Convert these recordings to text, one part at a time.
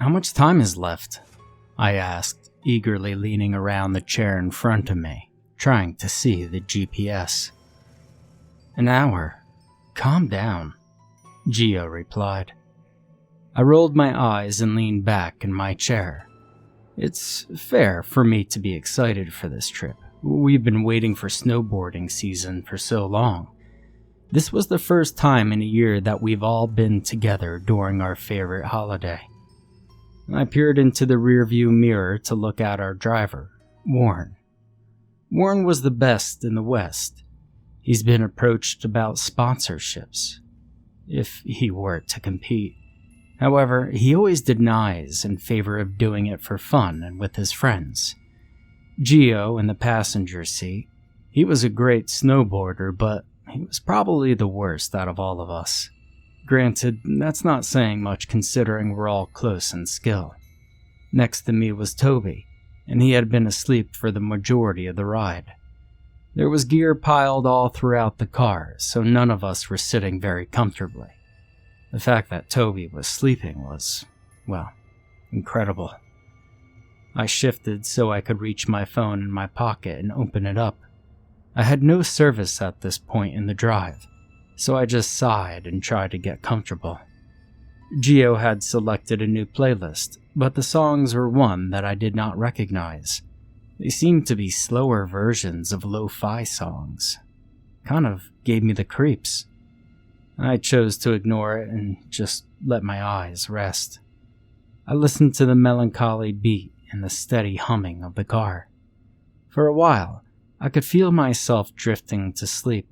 How much time is left? I asked, eagerly leaning around the chair in front of me, trying to see the GPS. An hour. Calm down, Gio replied. I rolled my eyes and leaned back in my chair. It's fair for me to be excited for this trip. We've been waiting for snowboarding season for so long. This was the first time in a year that we've all been together during our favorite holiday. I peered into the rearview mirror to look at our driver, Warren. Warren was the best in the West. He's been approached about sponsorships, if he were to compete. However, he always denies in favor of doing it for fun and with his friends. Gio in the passenger seat, he was a great snowboarder, but he was probably the worst out of all of us. Granted, that's not saying much considering we're all close in skill. Next to me was Towey, and he had been asleep for the majority of the ride. There was gear piled all throughout the car, so none of us were sitting very comfortably. The fact that Towey was sleeping was, well, incredible. I shifted so I could reach my phone in my pocket and open it up. I had no service at this point in the drive, so I just sighed and tried to get comfortable. Gio had selected a new playlist, but the songs were one that I did not recognize. They seemed to be slower versions of lo-fi songs. Kind of gave me the creeps. I chose to ignore it and just let my eyes rest. I listened to the melancholy beat and the steady humming of the car. For a while, I could feel myself drifting to sleep.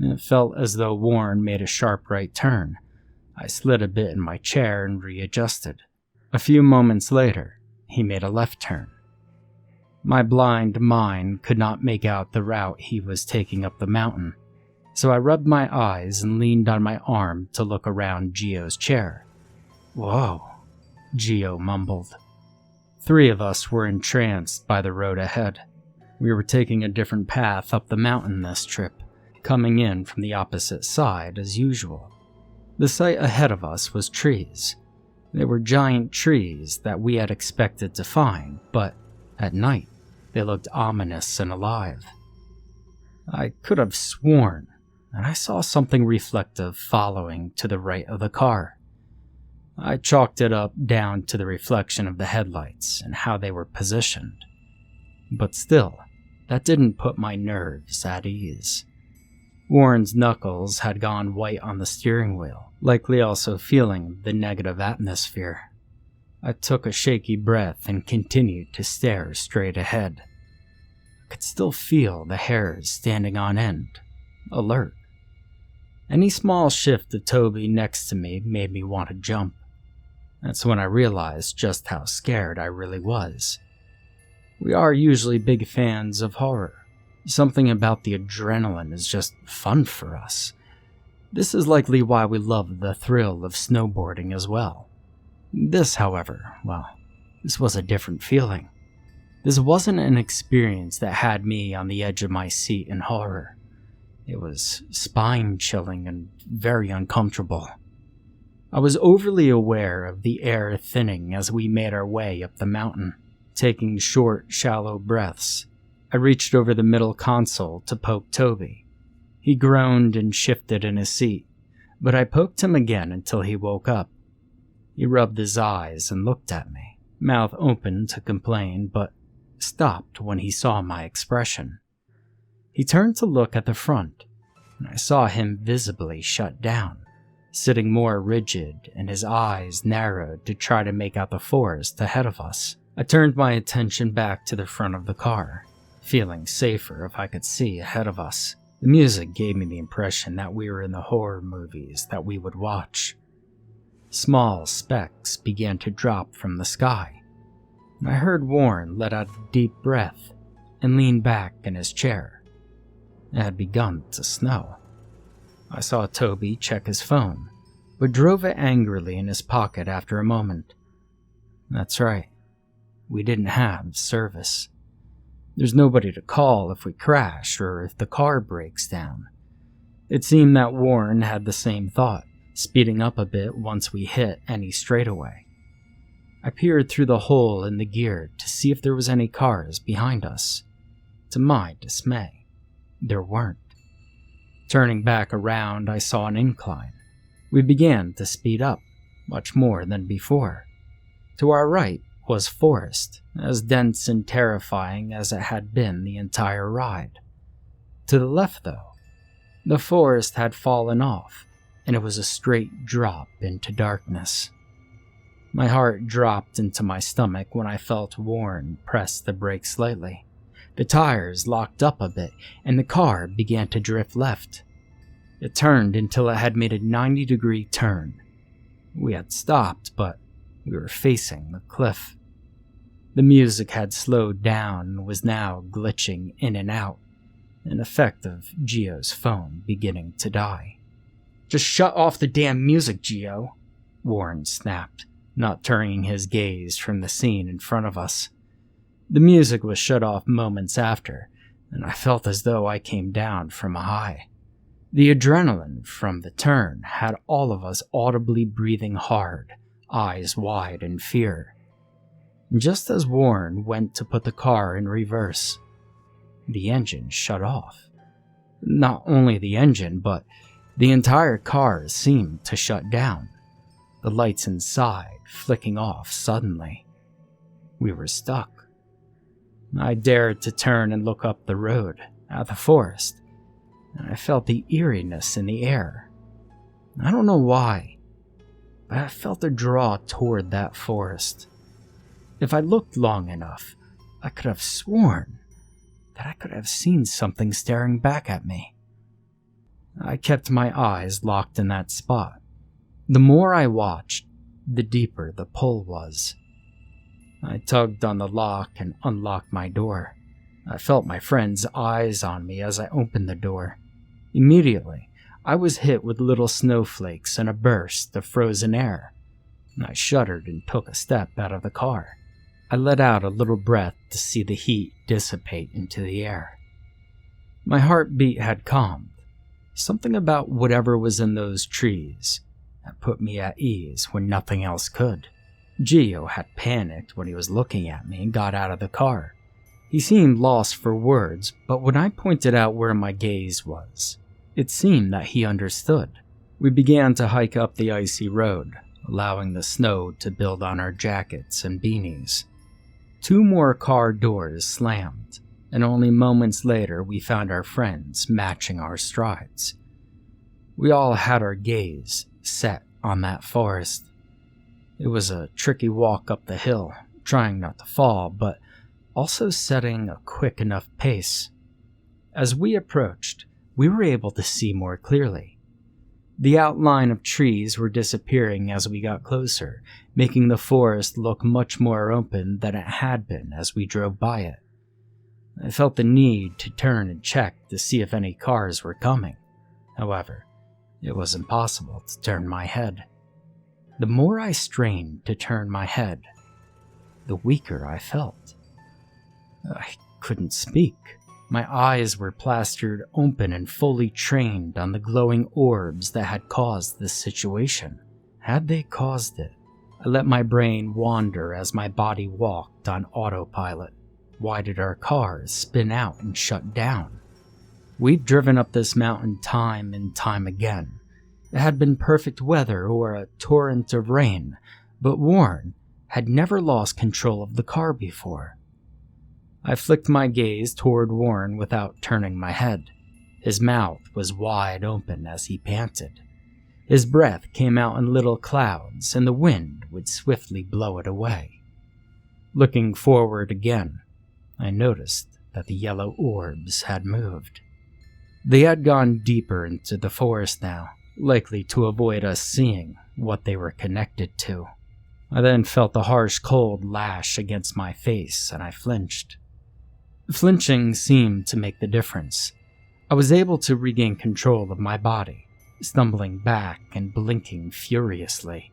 It felt as though Warren made a sharp right turn. I slid a bit in my chair and readjusted. A few moments later, he made a left turn. My blind mind could not make out the route he was taking up the mountain, so I rubbed my eyes and leaned on my arm to look around Gio's chair. "Whoa," Gio mumbled. 3 of us were entranced by the road ahead. We were taking a different path up the mountain this trip, coming in from the opposite side as usual. The sight ahead of us was trees. They were giant trees that we had expected to find, but at night they looked ominous and alive. I could have sworn that I saw something reflective following to the right of the car. I chalked it up down to the reflection of the headlights and how they were positioned. But still, that didn't put my nerves at ease. Warren's knuckles had gone white on the steering wheel, likely also feeling the negative atmosphere. I took a shaky breath and continued to stare straight ahead. I could still feel the hairs standing on end, alert. Any small shift of Towey next to me made me want to jump. That's when I realized just how scared I really was. We are usually big fans of horror. Something about the adrenaline is just fun for us. This is likely why we love the thrill of snowboarding as well. This, however, well, this was a different feeling. This wasn't an experience that had me on the edge of my seat in horror. It was spine-chilling and very uncomfortable. I was overly aware of the air thinning as we made our way up the mountain, taking short, shallow breaths. I reached over the middle console to poke Towey. He groaned and shifted in his seat, but I poked him again until he woke up. He rubbed his eyes and looked at me, mouth open to complain, but stopped when he saw my expression. He turned to look at the front, and I saw him visibly shut down, sitting more rigid and his eyes narrowed to try to make out the forest ahead of us. I turned my attention back to the front of the car, feeling safer if I could see ahead of us. The music gave me the impression that we were in the horror movies that we would watch. Small specks began to drop from the sky. I heard Warren let out a deep breath and lean back in his chair. It had begun to snow. I saw Towey check his phone, but drove it angrily in his pocket after a moment. That's right. We didn't have service. There's nobody to call if we crash or if the car breaks down. It seemed that Warren had the same thought, speeding up a bit once we hit any straightaway. I peered through the hole in the gear to see if there was any cars behind us. To my dismay, there weren't. Turning back around, I saw an incline. We began to speed up, much more than before. To our right was forest, as dense and terrifying as it had been the entire ride. To the left, though, the forest had fallen off, and it was a straight drop into darkness. My heart dropped into my stomach when I felt Warren press the brake slightly. The tires locked up a bit, and the car began to drift left. It turned until it had made a 90-degree turn. We had stopped, but we were facing the cliff. The music had slowed down and was now glitching in and out, an effect of Gio's phone beginning to die. "Just shut off the damn music, Gio," Warren snapped, not turning his gaze from the scene in front of us. The music was shut off moments after, and I felt as though I came down from a high. The adrenaline from the turn had all of us audibly breathing hard, eyes wide in fear. Just as Warren went to put the car in reverse, the engine shut off. Not only the engine, but the entire car seemed to shut down, the lights inside flicking off suddenly. We were stuck. I dared to turn and look up the road at the forest, and I felt the eeriness in the air. I don't know why, but I felt a draw toward that forest. If I looked long enough, I could have sworn that I could have seen something staring back at me. I kept my eyes locked in that spot. The more I watched, the deeper the pull was. I tugged on the lock and unlocked my door. I felt my friend's eyes on me as I opened the door. Immediately, I was hit with little snowflakes and a burst of frozen air. I shuddered and took a step out of the car. I let out a little breath to see the heat dissipate into the air. My heartbeat had calmed. Something about whatever was in those trees had put me at ease when nothing else could. Gio had panicked when he was looking at me and got out of the car. He seemed lost for words, but when I pointed out where my gaze was, it seemed that he understood. We began to hike up the icy road, allowing the snow to build on our jackets and beanies. 2 more car doors slammed, and only moments later we found our friends matching our strides. We all had our gaze set on that forest. It was a tricky walk up the hill, trying not to fall, but also setting a quick enough pace. As we approached, we were able to see more clearly. The outline of trees were disappearing as we got closer, making the forest look much more open than it had been as we drove by it. I felt the need to turn and check to see if any cars were coming. However, it was impossible to turn my head. The more I strained to turn my head, the weaker I felt. I couldn't speak. My eyes were plastered open and fully trained on the glowing orbs that had caused this situation. Had they caused it? I let my brain wander as my body walked on autopilot. Why did our cars spin out and shut down? We'd driven up this mountain time and time again. It had been perfect weather or a torrent of rain, but Warren had never lost control of the car before. I flicked my gaze toward Warren without turning my head. His mouth was wide open as he panted. His breath came out in little clouds, and the wind would swiftly blow it away. Looking forward again, I noticed that the yellow orbs had moved. They had gone deeper into the forest now, likely to avoid us seeing what they were connected to. I then felt the harsh cold lash against my face, and I flinched. Flinching seemed to make the difference. I was able to regain control of my body, stumbling back and blinking furiously.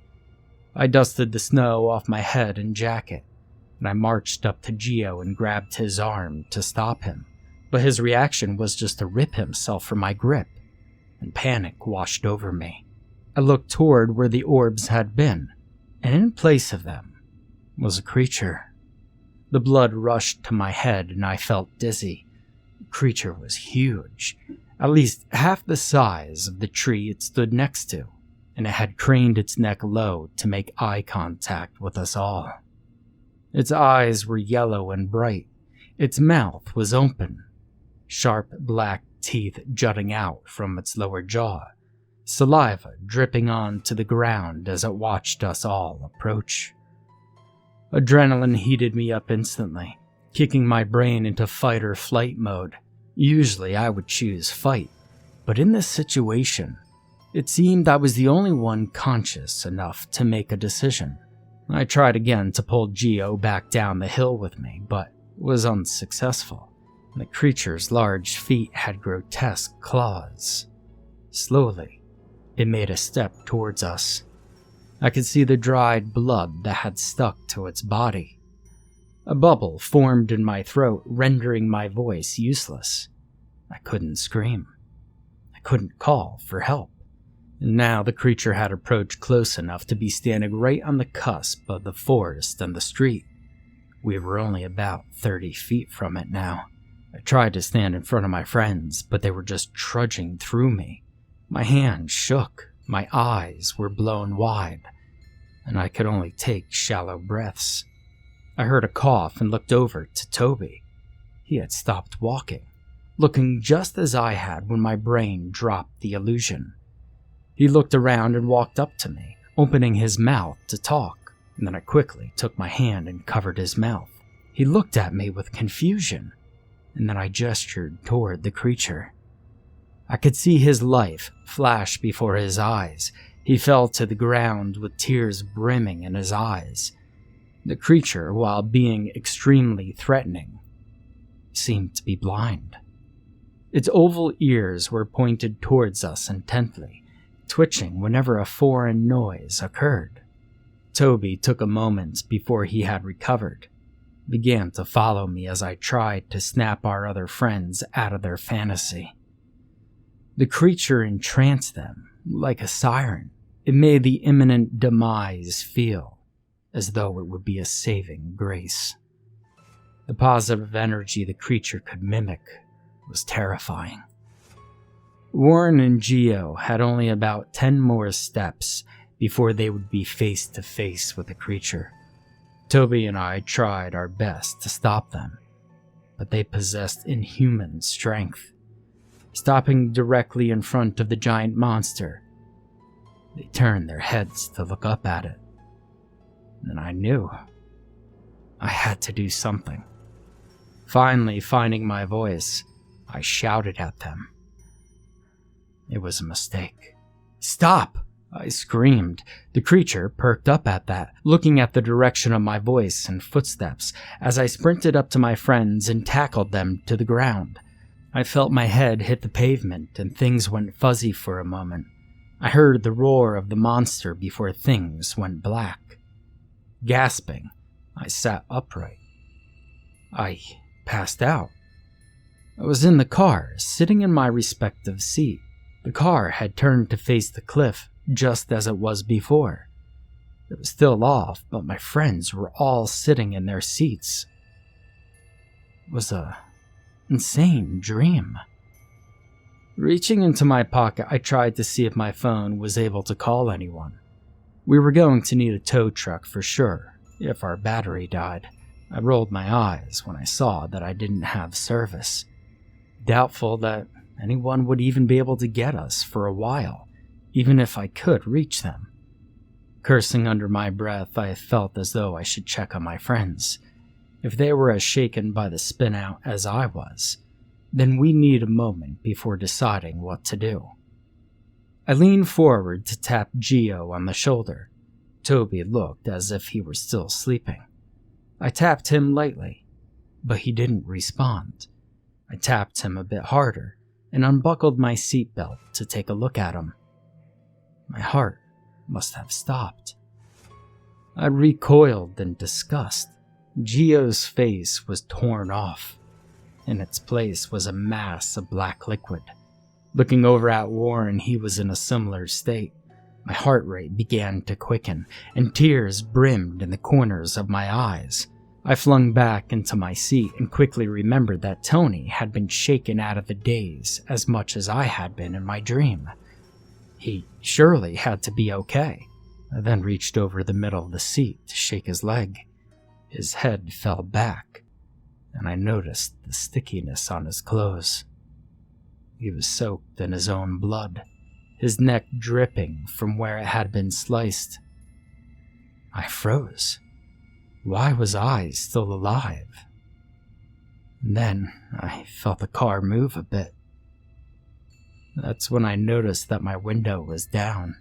I dusted the snow off my head and jacket, and I marched up to Gio and grabbed his arm to stop him, but his reaction was just to rip himself from my grip, and panic washed over me. I looked toward where the orbs had been, and in place of them, was a creature. The blood rushed to my head and I felt dizzy. The creature was huge, at least half the size of the tree it stood next to, and it had craned its neck low to make eye contact with us all. Its eyes were yellow and bright. Its mouth was open, sharp black teeth jutting out from its lower jaw, saliva dripping onto the ground as it watched us all approach. Adrenaline heated me up instantly, kicking my brain into fight or flight mode. Usually I would choose fight, but in this situation, it seemed I was the only one conscious enough to make a decision. I tried again to pull Geo back down the hill with me, but was unsuccessful. The creature's large feet had grotesque claws. Slowly, it made a step towards us. I could see the dried blood that had stuck to its body. A bubble formed in my throat, rendering my voice useless. I couldn't scream. I couldn't call for help. And now the creature had approached close enough to be standing right on the cusp of the forest and the street. We were only about 30 feet from it now. I tried to stand in front of my friends, but they were just trudging through me. My hands shook, my eyes were blown wide, and I could only take shallow breaths. I heard a cough and looked over to Towey. He had stopped walking, looking just as I had when my brain dropped the illusion. He looked around and walked up to me, opening his mouth to talk, and then I quickly took my hand and covered his mouth. He looked at me with confusion, and then I gestured toward the creature. I could see his life flash before his eyes. He fell to the ground with tears brimming in his eyes. The creature, while being extremely threatening, seemed to be blind. Its oval ears were pointed towards us intently, twitching whenever a foreign noise occurred. Towey took a moment before he had recovered, began to follow me as I tried to snap our other friends out of their fantasy. The creature entranced them like a siren. It made the imminent demise feel as though it would be a saving grace. The positive energy the creature could mimic was terrifying. Warren and Geo had only about 10 more steps before they would be face to face with the creature. Towey and I tried our best to stop them, but they possessed inhuman strength. Stopping directly in front of the giant monster, they turned their heads to look up at it. And I knew I had to do something. Finally, finding my voice, I shouted at them. It was a mistake. "Stop!" I screamed. The creature perked up at that, looking at the direction of my voice and footsteps as I sprinted up to my friends and tackled them to the ground. I felt my head hit the pavement and things went fuzzy for a moment. I heard the roar of the monster before things went black. Gasping, I sat upright. I passed out. I was in the car, sitting in my respective seat. The car had turned to face the cliff just as it was before. It was still off, but my friends were all sitting in their seats. It was an insane dream. Reaching into my pocket, I tried to see if my phone was able to call anyone. We were going to need a tow truck for sure, if our battery died. I rolled my eyes when I saw that I didn't have service. Doubtful that anyone would even be able to get us for a while, even if I could reach them. Cursing under my breath, I felt as though I should check on my friends. If they were as shaken by the spin-out as I was, then we need a moment before deciding what to do. I leaned forward to tap Geo on the shoulder. Towey looked as if he were still sleeping. I tapped him lightly, but he didn't respond. I tapped him a bit harder and unbuckled my seatbelt to take a look at him. My heart must have stopped. I recoiled in disgust. Geo's face was torn off. In its place was a mass of black liquid. Looking over at Warren, he was in a similar state. My heart rate began to quicken, and tears brimmed in the corners of my eyes. I flung back into my seat and quickly remembered that Tony had been shaken out of the daze as much as I had been in my dream. He surely had to be okay. I then reached over the middle of the seat to shake his leg. His head fell back, and I noticed the stickiness on his clothes. He was soaked in his own blood, his neck dripping from where it had been sliced. I froze. Why was I still alive? And then I felt the car move a bit. That's when I noticed that my window was down.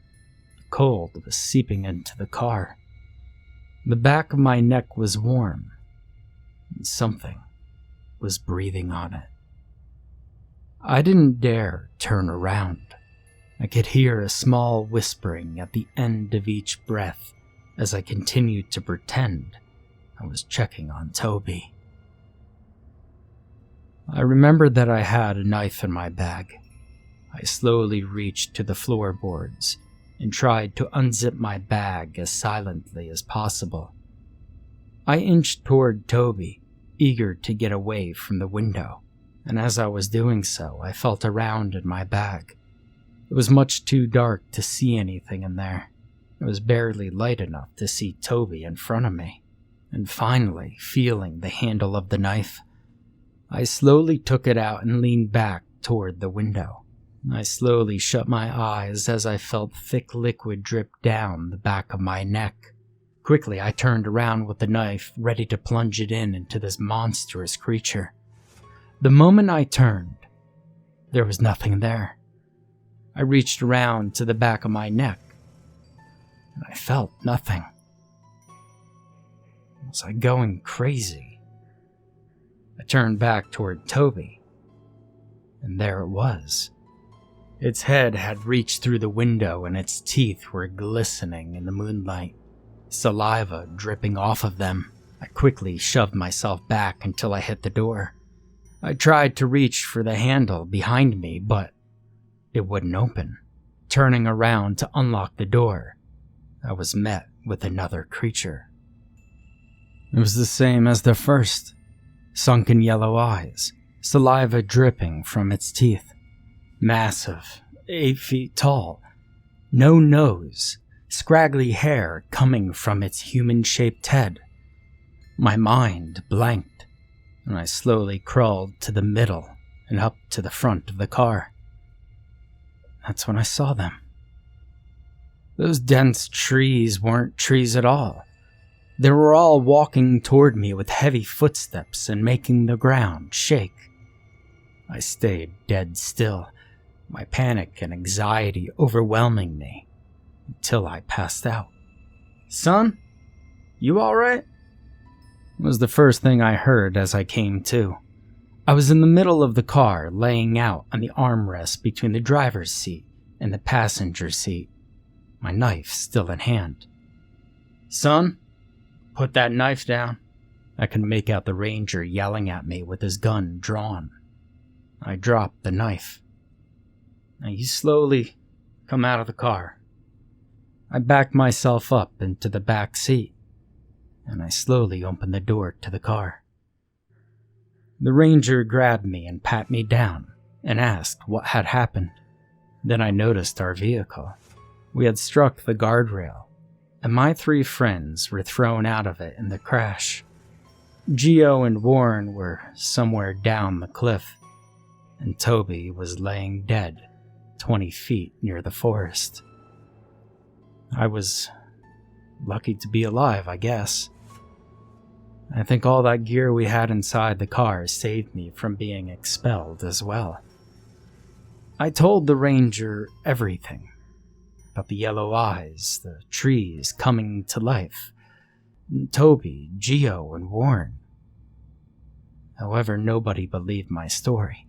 The cold was seeping into the car. The back of my neck was warm, and something was breathing on it. I didn't dare turn around. I could hear a small whispering at the end of each breath as I continued to pretend I was checking on Towey. I remembered that I had a knife in my bag. I slowly reached to the floorboards and tried to unzip my bag as silently as possible. I inched toward Towey, eager to get away from the window, and as I was doing so, I felt around in my bag. It was much too dark to see anything in there. It was barely light enough to see Towey in front of me. And finally, feeling the handle of the knife, I slowly took it out and leaned back toward the window. I slowly shut my eyes as I felt thick liquid drip down the back of my neck. Quickly, I turned around with the knife, ready to plunge it into this monstrous creature. The moment I turned, there was nothing there. I reached around to the back of my neck, and I felt nothing. Was I going crazy? I turned back toward Towey, and there it was. Its head had reached through the window and its teeth were glistening in the moonlight, saliva dripping off of them. I quickly shoved myself back until I hit the door. I tried to reach for the handle behind me, but it wouldn't open. Turning around to unlock the door, I was met with another creature. It was the same as the first. Sunken yellow eyes, saliva dripping from its teeth. Massive, 8 feet tall. No nose, scraggly hair coming from its human-shaped head. My mind blanked, and I slowly crawled to the middle and up to the front of the car. That's when I saw them. Those dense trees weren't trees at all. They were all walking toward me with heavy footsteps and making the ground shake. I stayed dead still, my panic and anxiety overwhelming me, until I passed out. "Son, you alright?" was the first thing I heard as I came to. I was in the middle of the car, laying out on the armrest between the driver's seat and the passenger seat, my knife still in hand. "Son, put that knife down." I could make out the ranger yelling at me with his gun drawn. I dropped the knife. "Now you slowly come out of the car." I backed myself up into the back seat, and I slowly opened the door to the car. The ranger grabbed me and pat me down and asked what had happened. Then I noticed our vehicle. We had struck the guardrail, and my 3 friends were thrown out of it in the crash. Gio and Warren were somewhere down the cliff, and Towey was laying dead 20 feet near the forest. I was lucky to be alive, I guess. I think all that gear we had inside the car saved me from being expelled as well. I told the ranger everything. About the yellow eyes, the trees coming to life, Towey, Gio, and Warren. However, nobody believed my story.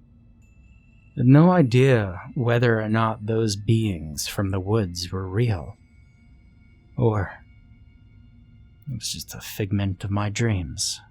I had no idea whether or not those beings from the woods were real, or it was just a figment of my dreams.